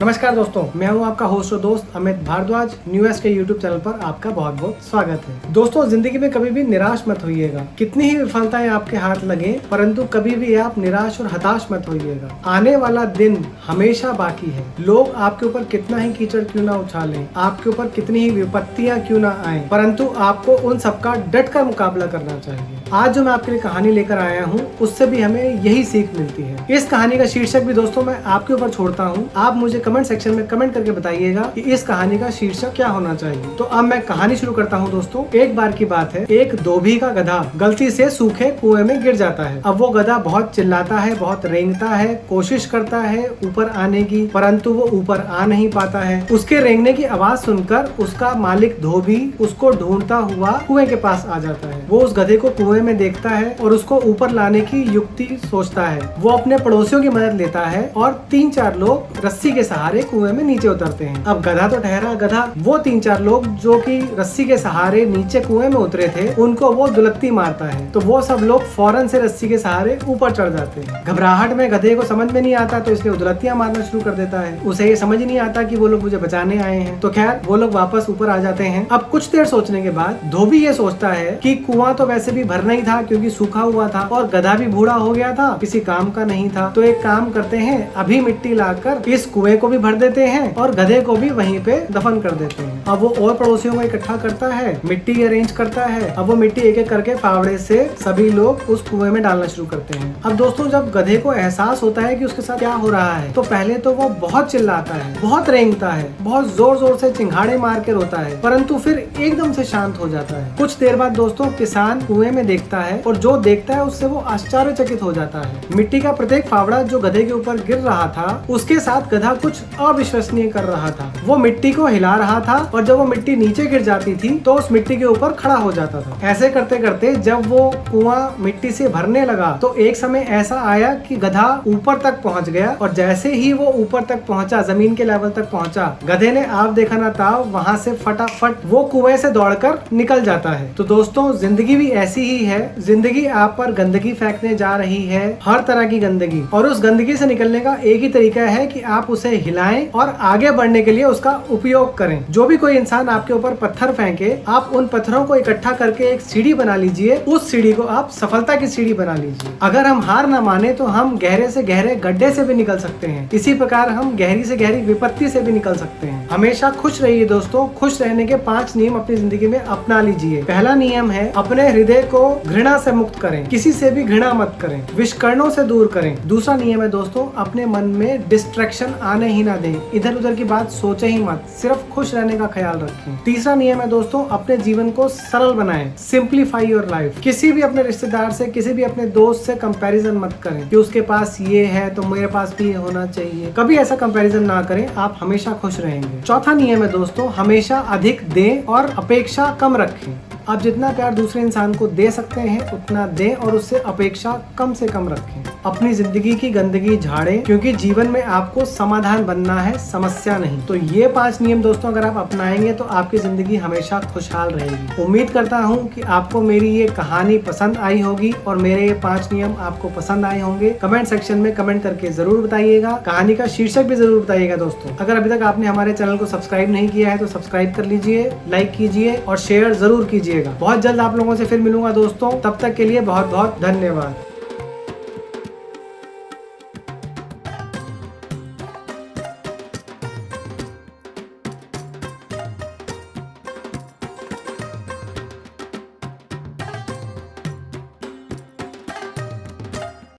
नमस्कार दोस्तों, मैं हूं आपका होस्ट और दोस्त अमित भारद्वाज। न्यूएस के यूट्यूब चैनल पर आपका बहुत बहुत स्वागत है। दोस्तों, जिंदगी में कभी भी निराश मत होइएगा। कितनी ही विफलताएं आपके हाथ लगे, परंतु कभी भी आप निराश और हताश मत होइएगा। आने वाला दिन हमेशा बाकी है। लोग आपके ऊपर कितना ही कीचड़ क्यों ना उछालें, आपके ऊपर कितनी ही विपत्तियां क्यों ना आए, परंतु आपको उन सबका डट कर मुकाबला करना चाहिए। आज जो मैं आपके लिए कहानी लेकर आया हूँ, उससे भी हमें यही सीख मिलती है। इस कहानी का शीर्षक भी दोस्तों मैं आपके ऊपर छोड़ता हूँ। आप मुझे कमेंट सेक्शन में कमेंट करके बताइएगा कि इस कहानी का शीर्षक क्या होना चाहिए। तो अब मैं कहानी शुरू करता हूँ दोस्तों। एक बार की बात है, एक धोबी का गधा गलती से सूखे कुएं में गिर जाता है। अब वो गधा बहुत चिल्लाता है, बहुत रेंगता है, कोशिश करता है ऊपर आने की, परंतु वो ऊपर आ नहीं पाता है। उसके रेंगने की आवाज सुनकर उसका मालिक धोबी उसको ढूंढता हुआ कुएं के पास आ जाता है। वो उस गधे को कुएं में देखता है और उसको ऊपर लाने की युक्ति सोचता है। वो अपने पड़ोसियों की मदद लेता है और 3-4 लोग रस्सी के सहारे कुएं में नीचे उतरते हैं। अब गधा तो ठहरा गधा, वो 3-4 लोग जो कि रस्सी के सहारे नीचे कुएं में उतरे थे, उनको वो दुलत्ती मारता है। तो वो सब लोग फौरन से रस्सी के सहारे ऊपर चढ़ जाते हैं। घबराहट में गधे को समझ में नहीं आता, तो इसलिए दुलत्तियां मारना शुरू कर देता है। उसे ये समझ नहीं आता कि वो लोग मुझे बचाने आए हैं। तो खैर वो लोग वापस ऊपर आ जाते हैं। अब कुछ देर सोचने के बाद धोबी ये सोचता है कि कुआं तो वैसे भी भरना ही था, क्योंकि सूखा हुआ था और गधा भी बूढ़ा हो गया था, किसी काम का नहीं था। तो एक काम करते हैं, अभी मिट्टी लाकर इस कुएं को भी भर देते हैं और गधे को भी वहीं पे दफन कर देते हैं। अब वो और पड़ोसियों को इकट्ठा करता है, मिट्टी अरेंज करता है। अब वो मिट्टी एक एक करके फावड़े से सभी लोग उस कुएं में डालना शुरू करते हैं। अब दोस्तों, जब गधे को एहसास होता है कि उसके साथ क्या हो रहा है, तो पहले तो वो बहुत चिल्लाता है, बहुत रेंगता है, बहुत जोर जोर से चिंगाड़े मार के रोता है, परंतु फिर एकदम से शांत हो जाता है। कुछ देर बाद दोस्तों, किसान कुएं में देखता है और जो देखता है उससे वो आश्चर्यचकित हो जाता है। मिट्टी का प्रत्येक फावड़ा जो गधे के ऊपर गिर रहा था, उसके साथ गधा कुछ अविश्वसनीय कर रहा था। वो मिट्टी को हिला रहा था और जब वो मिट्टी नीचे गिर जाती थी तो उस मिट्टी के ऊपर खड़ा हो जाता था। ऐसे करते करते जब वो कुआं मिट्टी से भरने लगा, तो एक समय ऐसा आया कि गधा ऊपर तक पहुंच गया और जैसे ही वो ऊपर तक पहुंचा, जमीन के लेवल तक पहुंचा, गधे ने आप देखा ना ताव वहां से फटाफट वो कुएं से दौड़कर निकल जाता है। तो दोस्तों, जिंदगी भी ऐसी ही है। जिंदगी आप पर गंदगी फेंकने जा रही है, हर तरह की गंदगी, और उस गंदगी से निकलने का एक ही तरीका है कि आप उसे हिलाएं और आगे बढ़ने के लिए उसका उपयोग करें। जो भी कोई इंसान आपके ऊपर पत्थर फेंके, आप उन पत्थरों को इकट्ठा करके एक सीढ़ी बना लीजिए। उस सीढ़ी को आप सफलता की सीढ़ी बना लीजिए। अगर हम हार न माने तो हम गहरे से गहरे गड्ढे से भी निकल सकते हैं। इसी प्रकार हम गहरी से गहरी विपत्ति से भी निकल सकते हैं। हमेशा खुश रहिए दोस्तों। खुश रहने के 5 नियम अपनी जिंदगी में अपना लीजिए। पहला नियम है, अपने हृदय को घृणा से मुक्त करें, किसी से भी घृणा मत करें, विष्कर्णों से दूर करें। दूसरा नियम है दोस्तों, अपने मन में डिस्ट्रैक्शन आने ही ना दें, इधर उधर की बात सोचे ही मत, सिर्फ खुश रहने का ख्याल रखें। तीसरा नियम है दोस्तों, अपने जीवन को सरल बनाएं, सिंप्लीफाई योर लाइफ। किसी भी अपने रिश्तेदार से, किसी भी अपने दोस्त से कंपैरिजन मत करें कि उसके पास ये है तो मेरे पास भी ये होना चाहिए। कभी ऐसा कंपैरिजन ना करें, आप हमेशा खुश रहेंगे। चौथा नियम है दोस्तों, हमेशा अधिक दें और अपेक्षा कम रखें। आप जितना प्यार दूसरे इंसान को दे सकते हैं उतना दें और उससे अपेक्षा कम से कम रखें। अपनी जिंदगी की गंदगी झाड़ें, क्योंकि जीवन में आपको समाधान बनना है, समस्या नहीं। तो ये 5 नियम दोस्तों अगर आप अपनाएंगे तो आपकी जिंदगी हमेशा खुशहाल रहेगी। उम्मीद करता हूँ कि आपको मेरी ये कहानी पसंद आई होगी और मेरे ये 5 नियम आपको पसंद आए होंगे। कमेंट सेक्शन में कमेंट करके जरूर बताइएगा। कहानी का शीर्षक भी जरूर बताइएगा दोस्तों। अगर अभी तक आपने हमारे चैनल को सब्सक्राइब नहीं किया है तो सब्सक्राइब कर लीजिए, लाइक कीजिए और शेयर जरूर कीजिएगा। बहुत जल्द आप लोगों से फिर मिलूंगा दोस्तों। तब तक के लिए बहुत बहुत धन्यवाद।